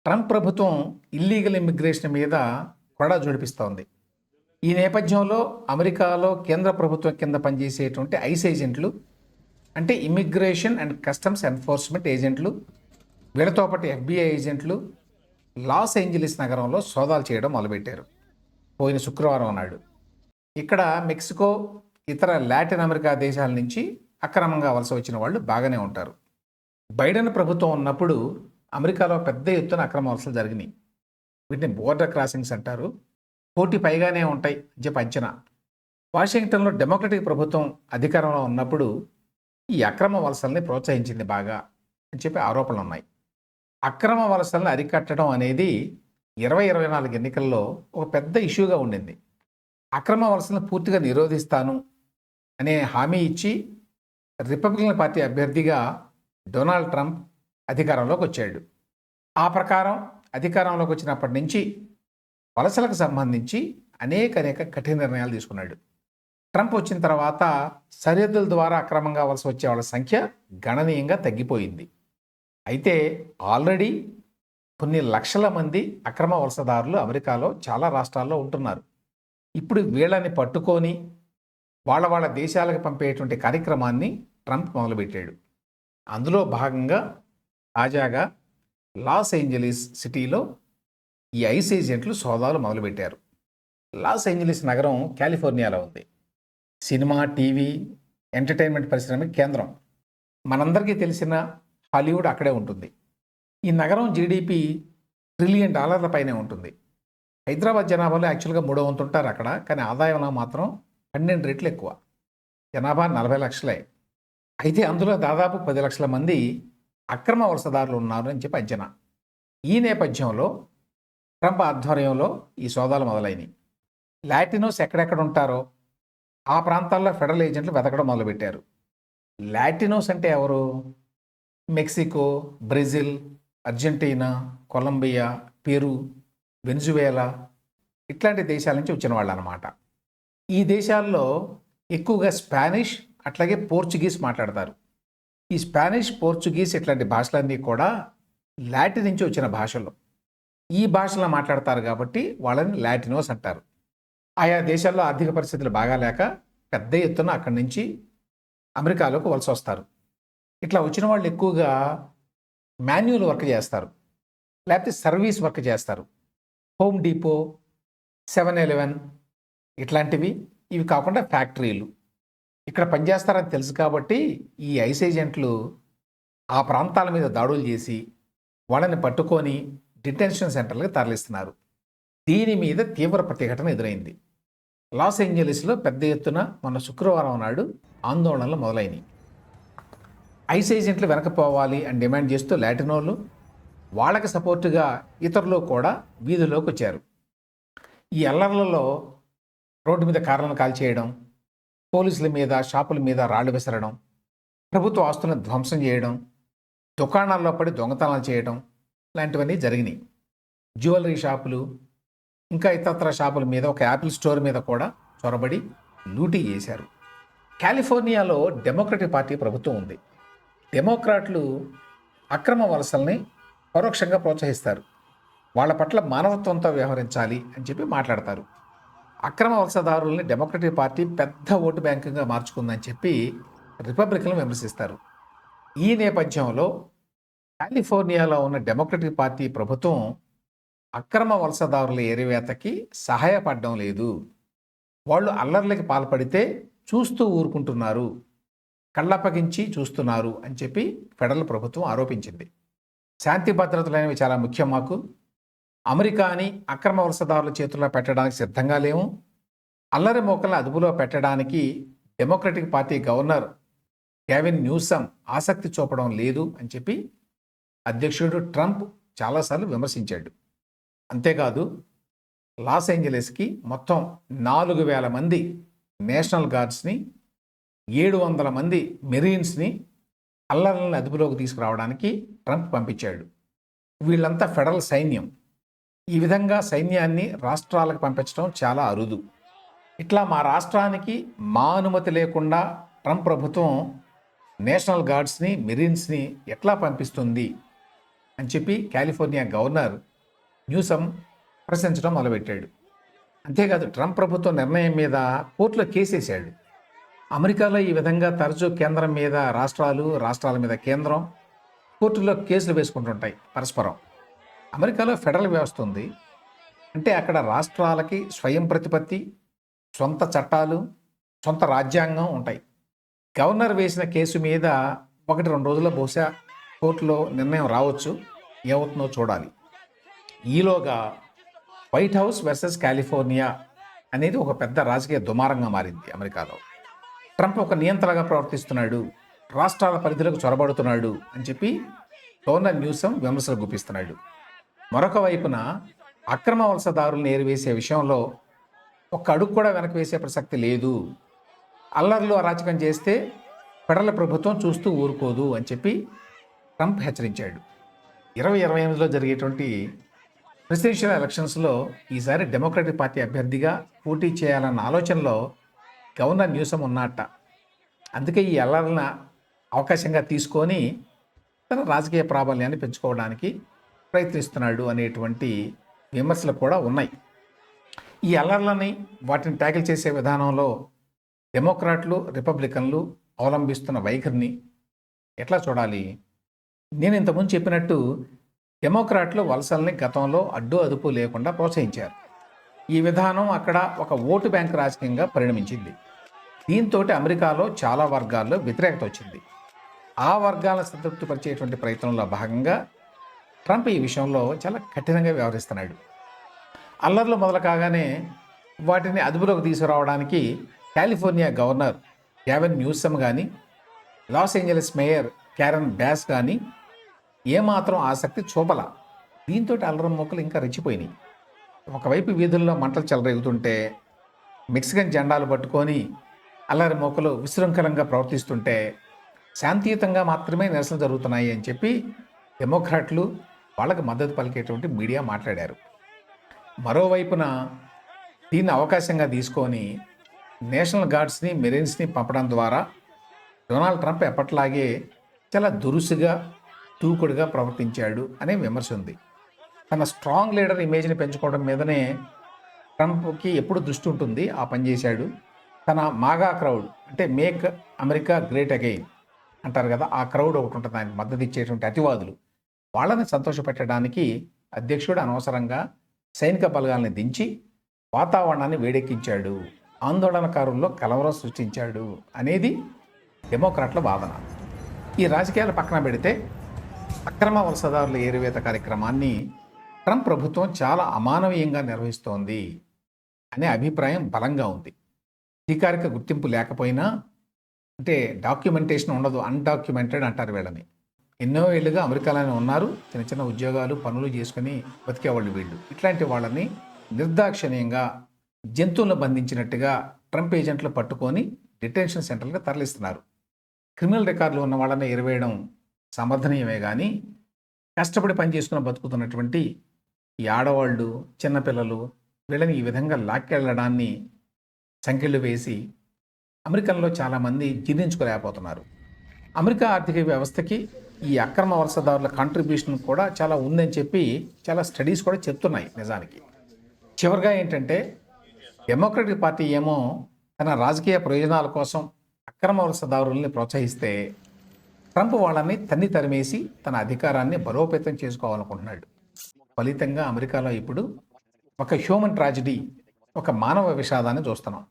Trump ప్రభుత్వం illegal immigration మీద కొరడా జోడిపిస్తోంది. ఈ నేపథ్యంలో అమెరికాలో కేంద్ర ప్రభుత్వం కింద పనిచేసేటువంటి ఐస్ ఏజెంట్లు, అంటే ఇమ్మిగ్రేషన్ అండ్ కస్టమ్స్ ఎన్ఫోర్స్మెంట్ ఏజెంట్లు, వీళ్ళతో పాటు FBI ఏజెంట్లు లాస్ ఏంజలీస్ నగరంలో సోదాలు చేయడం మొదలుపెట్టారు పోయిన శుక్రవారం నాడు. ఇక్కడ మెక్సికో, ఇతర లాటిన్ అమెరికా దేశాల నుంచి అక్రమంగా వలస వచ్చిన వాళ్ళు బాగానే ఉంటారు. బైడెన్ ప్రభుత్వం ఉన్నప్పుడు అమెరికాలో పెద్ద ఎత్తున అక్రమ వలసలు జరిగినాయి. వీటిని బోర్డర్ క్రాసింగ్స్ అంటారు. కోటి పైగానే ఉంటాయి అని చెప్పి అంచనా. వాషింగ్టన్లో డెమోక్రటిక్ ప్రభుత్వం అధికారంలో ఉన్నప్పుడు ఈ అక్రమ వలసల్ని ప్రోత్సహించింది బాగా అని చెప్పి ఆరోపణలు ఉన్నాయి. అక్రమ వలసల్ని అరికట్టడం అనేది 2024 ఎన్నికల్లో ఒక పెద్ద ఇష్యూగా ఉండింది. అక్రమ వలసలను పూర్తిగా నిరోధిస్తాను అనే హామీ ఇచ్చి రిపబ్లికన్ పార్టీ అభ్యర్థిగా డొనాల్డ్ ట్రంప్ అధికారంలోకి వచ్చాడు. ఆ ప్రకారం అధికారంలోకి వచ్చినప్పటి నుంచి వలసలకు సంబంధించి అనేక కఠిన నిర్ణయాలు తీసుకున్నాడు. ట్రంప్ వచ్చిన తర్వాత సరిహద్దుల ద్వారా అక్రమంగా వలస వచ్చే వాళ్ళ సంఖ్య గణనీయంగా తగ్గిపోయింది. అయితే ఆల్రెడీ కొన్ని లక్షల మంది అక్రమ వలసదారులు అమెరికాలో చాలా రాష్ట్రాల్లో ఉంటున్నారు. ఇప్పుడు వీళ్ళని పట్టుకొని వాళ్ళ దేశాలకు పంపేటువంటి కార్యక్రమాన్ని ట్రంప్ మొదలుపెట్టాడు. అందులో భాగంగా తాజాగా లాస్ ఏంజలీస్ సిటీలో ఈ ఐస్ ఏజెంట్లు సోదాలు మొదలుపెట్టారు. లాస్ ఏంజలీస్ నగరం కాలిఫోర్నియాలో ఉంది. సినిమా, టీవీ, ఎంటర్టైన్మెంట్ పరిశ్రమకి కేంద్రం. మనందరికీ తెలిసిన హాలీవుడ్ అక్కడే ఉంటుంది. ఈ నగరం GDP $1 ట్రిలియన్ పైనే ఉంటుంది. హైదరాబాద్ జనాభాలో యాక్చువల్గా 3వ వంతు ఉంటారు అక్కడ, కానీ ఆదాయంలో మాత్రం 12 రెట్లు ఎక్కువ. జనాభా 40 లక్షలే. అయితే అందులో దాదాపు 10 లక్షల మంది అక్రమ వలసదారులు ఉన్నారు అని చెప్పి అంచనా. ఈ నేపథ్యంలో ట్రంప్ ఆధ్వర్యంలో ఈ సోదాలు మొదలైనవి. లాటినోస్ ఎక్కడెక్కడ ఉంటారో ఆ ప్రాంతాల్లో ఫెడరల్ ఏజెంట్లు వెతకడం మొదలుపెట్టారు. లాటినోస్ అంటే ఎవరు? Mexico, Brazil, Argentina, Colombia, Peru, Venezuela ఇట్లాంటి దేశాల నుంచి వచ్చిన వాళ్ళు అన్నమాట. ఈ దేశాల్లో ఎక్కువగా స్పానిష్, అట్లాగే పోర్చుగీస్ మాట్లాడతారు. ఈ స్పానిష్, పోర్చుగీస్ ఇట్లాంటి భాషలన్నీ కూడా లాటిన్ నుంచి వచ్చిన భాషలు. ఈ భాషలో మాట్లాడతారు కాబట్టి వాళ్ళని లాటినోస్ అంటారు. ఆయా దేశాల్లో ఆర్థిక పరిస్థితులు బాగాలేక పెద్ద ఎత్తున అక్కడి నుంచి అమెరికాలోకి వలస వస్తారు. ఇట్లా వచ్చిన వాళ్ళు ఎక్కువగా మాన్యువల్ వర్క్ చేస్తారు, లేకపోతే సర్వీస్ వర్క్ చేస్తారు. హోమ్ డిపో, 7-Eleven ఇట్లాంటివి. ఇవి కాకుండా ఫ్యాక్టరీలు ఇక్కడ పనిచేస్తారని తెలుసు కాబట్టి ఈ ఐస్ ఏజెంట్లు ఆ ప్రాంతాల మీద దాడులు చేసి వాళ్ళని పట్టుకొని డిటెన్షన్ సెంటర్లకు తరలిస్తున్నారు. దీని మీద తీవ్ర ప్రతిఘటన ఎదురైంది. లాస్ ఏంజలీస్లో పెద్ద ఎత్తున మొన్న శుక్రవారం నాడు ఆందోళనలు మొదలైనవి. ఐస్ ఏజెంట్లు వెనకపోవాలి అని డిమాండ్ చేస్తూ లాటినోళ్ళు, వాళ్ళకి సపోర్టుగా ఇతరులు కూడా వీధుల్లోకి వచ్చారు. ఈ అల్లర్లలో రోడ్డు మీద కార్లను కాల్చేయడం, పోలీసుల మీద, షాపుల మీద రాళ్లు విసరడం, ప్రభుత్వ ఆస్తులను ధ్వంసం చేయడం, దుకాణాల్లో పడి దొంగతనాలు చేయడం లాంటివన్నీ జరిగినాయి. జ్యువెలరీ షాపులు, ఇంకా ఇతరత్ర షాపుల మీద, ఒక యాపిల్ స్టోర్ మీద కూడా చొరబడి లూటీ చేశారు. కాలిఫోర్నియాలో డెమోక్రటిక్ పార్టీ ప్రభుత్వం ఉంది. డెమోక్రాట్లు అక్రమ వలసల్ని పరోక్షంగా ప్రోత్సహిస్తారు. వాళ్ళ పట్ల మానవత్వంతో వ్యవహరించాలి అని చెప్పి మాట్లాడతారు. అక్రమ వలసదారుల్ని డెమోక్రటిక్ పార్టీ పెద్ద ఓటు బ్యాంకుగా మార్చుకుందని చెప్పి రిపబ్లికన్లు విమర్శిస్తారు. ఈ నేపథ్యంలో కాలిఫోర్నియాలో ఉన్న డెమోక్రటిక్ పార్టీ ప్రభుత్వం అక్రమ వలసదారుల ఏరివేతకి సహాయపడడం లేదు, వాళ్ళు అల్లర్లకి పాల్పడితే చూస్తూ ఊరుకుంటున్నారు, కళ్ళప్పగించి చూస్తున్నారు అని చెప్పి ఫెడరల్ ప్రభుత్వం ఆరోపించింది. శాంతి భద్రతలు అనేవి చాలా ముఖ్యం మాకు. అమెరికాని అక్రమ వలసదారుల చేతుల్లో పెట్టడానికి సిద్ధంగా లేము. అల్లరి మోకలను అదుపులో పెట్టడానికి democratic party governor Gavin Newsom ఆసక్తి చూపడం లేదు అని చెప్పి అధ్యక్షుడు ట్రంప్ చాలాసార్లు విమర్శించాడు. అంతేకాదు లాస్ ఏంజలీస్కి మొత్తం 4,000 మంది నేషనల్ గార్డ్స్ని, 700 మంది మెరీన్స్ని అల్లర్లను అదుపులోకి తీసుకురావడానికి ట్రంప్ పంపించాడు. వీళ్ళంతా ఫెడరల్ సైన్యం. ఈ విధంగా సైన్యాన్ని రాష్ట్రాలకు పంపించడం చాలా అరుదు. ఇట్లా మా రాష్ట్రానికి మా అనుమతి లేకుండా ట్రంప్ ప్రభుత్వం నేషనల్ గార్డ్స్ని, మెరీన్స్ని ఎట్లా పంపిస్తుంది అని చెప్పి కాలిఫోర్నియా గవర్నర్ న్యూసమ్ ప్రశ్నించడం మొదలుపెట్టాడు. అంతేకాదు ట్రంప్ ప్రభుత్వం నిర్ణయం మీద కోర్టులో కేసేశాడు. అమెరికాలో ఈ విధంగా తరచూ కేంద్రం మీద రాష్ట్రాలు, రాష్ట్రాల మీద కేంద్రం కోర్టుల్లో కేసులు వేసుకుంటుంటాయి పరస్పరం. అమెరికాలో ఫెడరల్ వ్యవస్థ ఉంది. అంటే అక్కడ రాష్ట్రాలకి స్వయం ప్రతిపత్తి, సొంత చట్టాలు, సొంత రాజ్యాంగం ఉంటాయి. గవర్నర్ వేసిన కేసు మీద 1-2 రోజుల్లో బహుశా కోర్టులో నిర్ణయం రావచ్చు. ఏమవుతుందో చూడాలి. ఈలోగా వైట్ హౌస్ వర్సెస్ కాలిఫోర్నియా అనేది ఒక పెద్ద రాజకీయ దుమారంగా మారింది అమెరికాలో. ట్రంప్ ఒక నియంత్రణగా ప్రవర్తిస్తున్నాడు, రాష్ట్రాల పరిధిలోకి చొరబడుతున్నాడు అని చెప్పి గవర్నర్ న్యూసమ్ విమర్శలు గుప్పిస్తున్నాడు. మరొక వైపున అక్రమ వలసదారులను ఏరివేసే విషయంలో ఒక్క అడుగు కూడా వెనక్కి వేసే ప్రసక్తి లేదు. అల్లర్లు అరాచకం చేస్తే ఫెడరల్ ప్రభుత్వం చూస్తూ ఊరుకోదు అని చెప్పి ట్రంప్ హెచ్చరించాడు. 2028లో జరిగేటువంటి ప్రెసిడెన్షియల్ ఎలక్షన్స్లో ఈసారి డెమోక్రటిక్ పార్టీ అభ్యర్థిగా పోటీ చేయాలన్న ఆలోచనలో గవర్నర్ న్యూసమ్ ఉన్నట్ట. అందుకే ఈ అల్లర్లను అవకాశంగా తీసుకొని తన రాజకీయ ప్రాబల్యాన్ని పెంచుకోవడానికి ప్రయత్నిస్తున్నాడు అనేటువంటి విమర్శలు కూడా ఉన్నాయి. ఈ అల్లర్లని వాటిని ట్యాకిల్ చేసే విధానంలో డెమోక్రాట్లు, రిపబ్లికన్లు అవలంబిస్తున్న వైఖరిని ఎట్లా చూడాలి? నేను ఇంతకుముందు చెప్పినట్టు డెమోక్రాట్లు వలసల్ని గతంలో అడ్డు అదుపు లేకుండా ప్రోత్సహించారు. ఈ విధానం అక్కడ ఒక ఓటు బ్యాంక్ రాజకీయంగా పరిణమించింది. దీంతో అమెరికాలో చాలా వర్గాల్లో వ్యతిరేకత వచ్చింది. ఆ వర్గాలను సంతృప్తిపరిచేటువంటి ప్రయత్నంలో భాగంగా ట్రంప్ ఈ విషయంలో చాలా కఠినంగా వ్యవహరిస్తున్నాడు. అల్లర్లు మొదలు కాగానే వాటిని అదుపులోకి తీసుకురావడానికి కాలిఫోర్నియా గవర్నర్ గ్యావిన్ న్యూసమ్ కానీ, లాస్ ఏంజలస్ మేయర్ క్యారెన్ బ్యాస్ కానీ ఏమాత్రం ఆసక్తి చూపల. దీంతో అల్లరి మొక్కలు ఇంకా రెచ్చిపోయినాయి. ఒకవైపు వీధుల్లో మంటలు చెలరేగుతుంటే, మెక్సికన్ జెండాలు పట్టుకొని అల్లరి మొక్కలు విశృంఖలంగా ప్రవర్తిస్తుంటే శాంతియుతంగా మాత్రమే నిరసన జరుగుతున్నాయి అని చెప్పి డెమోక్రాట్లు వాళ్ళకి మద్దతు పలికేటువంటి మీడియా మాట్లాడారు. మరోవైపున దీన్ని అవకాశంగా తీసుకొని నేషనల్ గార్డ్స్ని, మెరీన్స్ని పంపడం ద్వారా డొనాల్డ్ ట్రంప్ ఎప్పట్లాగే చాలా దురుసుగా, దూకుడుగా ప్రవర్తించాడు అనే విమర్శ ఉంది. తన స్ట్రాంగ్ లీడర్ ఇమేజ్ని పెంచుకోవడం మీదనే ట్రంప్కి ఎప్పుడు దృష్టి ఉంటుంది, ఆ పని చేశాడు. తన మాగా క్రౌడ్ అంటే మేక్ అమెరికా గ్రేట్ అగైన్ అంటారు కదా, ఆ క్రౌడ్ ఒకటి ఉంటుంది, ఆయనకు మద్దతు ఇచ్చేటువంటి అతివాదులు. వాళ్ళని సంతోషపెట్టడానికి అధ్యక్షుడు అనవసరంగా సైనిక బలగాల్ని దించి వాతావరణాన్ని వేడెక్కించాడు, ఆందోళనకారుల్లో కలవరం సృష్టించాడు అనేది డెమోక్రాట్ల వాదన. ఈ రాజకీయాలు పక్కన పెడితే అక్రమ వలసదారుల ఏరివేత కార్యక్రమాన్ని ట్రంప్ ప్రభుత్వం చాలా అమానవీయంగా నిర్వహిస్తోంది అనే అభిప్రాయం బలంగా ఉంది. అధికారిక గుర్తింపు లేకపోయినా, అంటే డాక్యుమెంటేషన్ ఉండదు, అన్డాక్యుమెంటెడ్ అంటారు వీళ్ళని. ఎన్నో ఏళ్ళుగా అమెరికాలోనే ఉన్నారు, చిన్న చిన్న ఉద్యోగాలు, పనులు చేసుకుని బతికేవాళ్ళు వీళ్ళు. ఇట్లాంటి వాళ్ళని నిర్దాక్షిణ్యంగా జంతువులను బంధించినట్టుగా ట్రంప్ ఏజెంట్లు పట్టుకొని డిటెన్షన్ సెంటర్లుగా తరలిస్తున్నారు. క్రిమినల్ రికార్డులు ఉన్న వాళ్ళని ఎరవేయడం సమర్థనీయమే కానీ, కష్టపడి పని చేసుకుని బతుకుతున్నటువంటి ఈ ఆడవాళ్ళు, చిన్నపిల్లలు వీళ్ళని ఈ విధంగా లాక్కెళ్ళడాన్ని సంఖ్యలు వేసి అమెరికన్లో చాలామంది జీర్ణించుకోలేకపోతున్నారు. అమెరికా ఆర్థిక వ్యవస్థకి ఈ అక్రమ వలసదారుల కాంట్రిబ్యూషన్ కూడా చాలా ఉందని చెప్పి చాలా స్టడీస్ కూడా చెప్తున్నాయి. నిజానికి చివరిగా ఏంటంటే, డెమోక్రటిక్ పార్టీ ఏమో తన రాజకీయ ప్రయోజనాల కోసం అక్రమ వలసదారుల్ని ప్రోత్సహిస్తే, ట్రంప్ వాళ్ళని తరిమేసి తన అధికారాన్ని బలోపేతం చేసుకోవాలనుకుంటున్నాడు. ఫలితంగా అమెరికాలో ఇప్పుడు ఒక హ్యూమన్ ట్రాజడీ, ఒక మానవ విషాదాన్ని చూస్తున్నాం.